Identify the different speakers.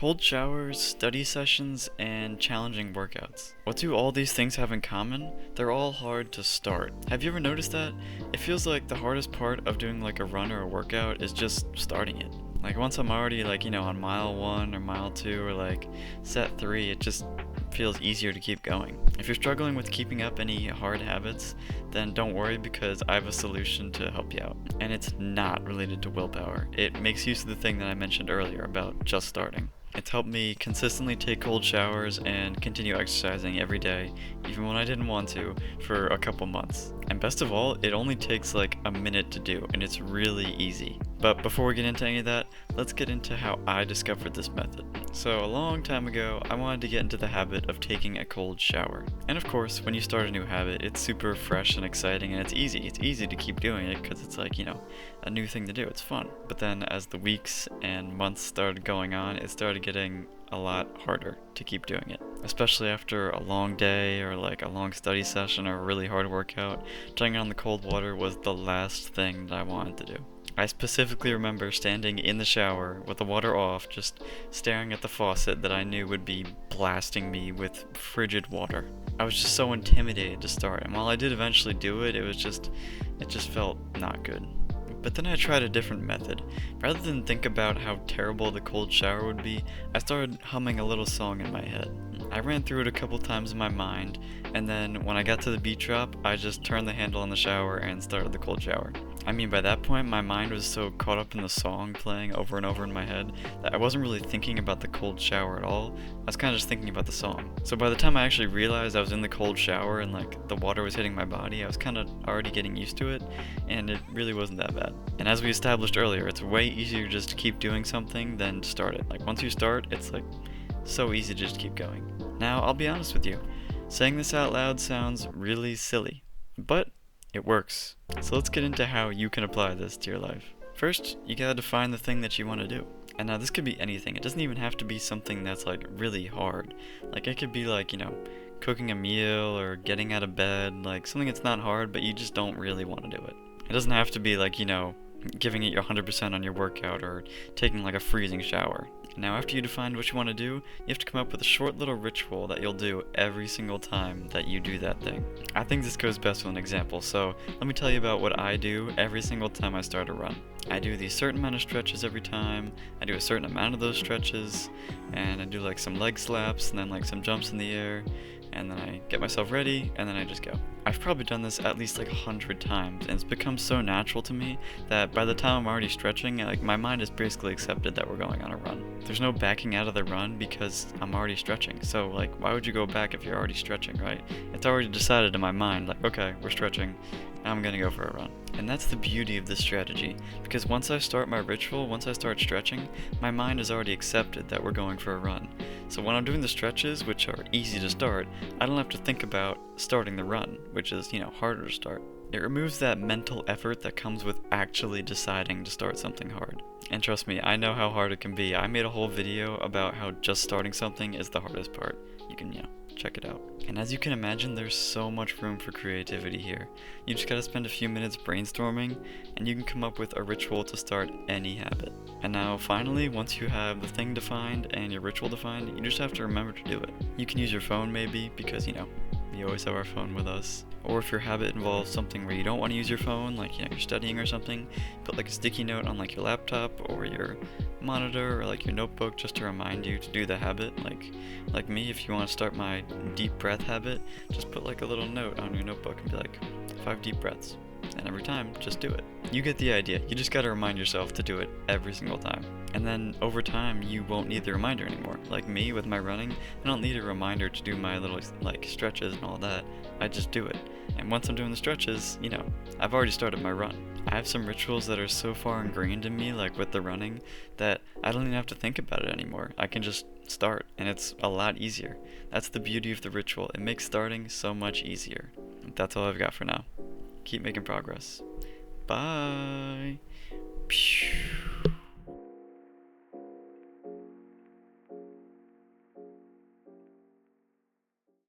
Speaker 1: Cold showers, study sessions, and challenging workouts. What do all these things have in common? They're all hard to start. Have you ever noticed that? It feels like the hardest part of doing like a run or a workout is just starting it. Like once I'm already on mile 1 or mile 2 or like set 3, it just feels easier to keep going. If you're struggling with keeping up any hard habits, then don't worry because I have a solution to help you out. And it's not related to willpower. It makes use of the thing that I mentioned earlier about just starting. It's helped me consistently take cold showers and continue exercising every day, even when I didn't want to, for a couple months. And best of all, it only takes like a minute to do, and it's really easy. But before we get into any of that, let's get into how I discovered this method. So a long time ago, I wanted to get into the habit of taking a cold shower. And of course, when you start a new habit, it's super fresh and exciting, and it's easy. It's easy to keep doing it because it's like, a new thing to do. It's fun. But then as the weeks and months started going on, it started getting a lot harder to keep doing it. Especially after a long day or like a long study session or a really hard workout, turning on the cold water was the last thing that I wanted to do. I specifically remember standing in the shower with the water off, just staring at the faucet that I knew would be blasting me with frigid water. I was just so intimidated to start, and while I did eventually do it, it just felt not good. But then I tried a different method. Rather than think about how terrible the cold shower would be, I started humming a little song in my head. I ran through it a couple times in my mind, and then when I got to the beach drop, I just turned the handle on the shower and started the cold shower. I mean, by that point, my mind was so caught up in the song playing over and over in my head that I wasn't really thinking about the cold shower at all. I was kind of just thinking about the song. So by the time I actually realized I was in the cold shower and like the water was hitting my body, I was kind of already getting used to it, and it really wasn't that bad. And as we established earlier, it's way easier just to keep doing something than to start it. Like once you start, it's like so easy to just keep going. Now, I'll be honest with you. Saying this out loud sounds really silly, but it works. So let's get into how you can apply this to your life. First, you gotta define the thing that you want to do. And now this could be anything. It doesn't even have to be something that's like really hard. Like it could be like, cooking a meal or getting out of bed, like something that's not hard but you just don't really want to do it. It doesn't have to be like, giving it your 100% on your workout or taking like a freezing shower. Now after you define what you want to do, you have to come up with a short little ritual that you'll do every single time that you do that thing. I think this goes best with an example, so let me tell you about what I do every single time I start a run. I do these certain amount of stretches every time, I do a certain amount of those stretches, and I do like some leg slaps and then like some jumps in the air, and then I get myself ready, and then I just go. I've probably done this at least like 100 times, and it's become so natural to me that by the time I'm already stretching, like my mind has basically accepted that we're going on a run. There's no backing out of the run because I'm already stretching. So like, why would you go back if you're already stretching, right? It's already decided in my mind, like, okay, we're stretching, I'm gonna go for a run. And that's the beauty of this strategy, because once I start my ritual, once I start stretching, my mind has already accepted that we're going for a run. So when I'm doing the stretches, which are easy to start, I don't have to think about starting the run, which is, harder to start. It removes that mental effort that comes with actually deciding to start something hard. And trust me, I know how hard it can be. I made a whole video about how just starting something is the hardest part. You can, check it out. And as you can imagine, there's so much room for creativity here. You just gotta spend a few minutes brainstorming, and you can come up with a ritual to start any habit. And now finally, once you have the thing defined and your ritual defined, you just have to remember to do it. You can use your phone maybe, because we always have our phone with us. Or if your habit involves something where you don't want to use your phone, like you're studying or something, put like a sticky note on like your laptop or your monitor or like your notebook just to remind you to do the habit. Like me, if you want to start my deep breath habit, just put like a little note on your notebook and be like 5 deep breaths. And every time, just do it. You get the idea. You just gotta remind yourself to do it every single time. And then over time, you won't need the reminder anymore. Like me with my running, I don't need a reminder to do my little like stretches and all that. I just do it. And once I'm doing the stretches, I've already started my run. I have some rituals that are so far ingrained in me, like with the running, that I don't even have to think about it anymore. I can just start, and it's a lot easier. That's the beauty of the ritual. It makes starting so much easier. That's all I've got for now. Keep making progress. Bye. Pew.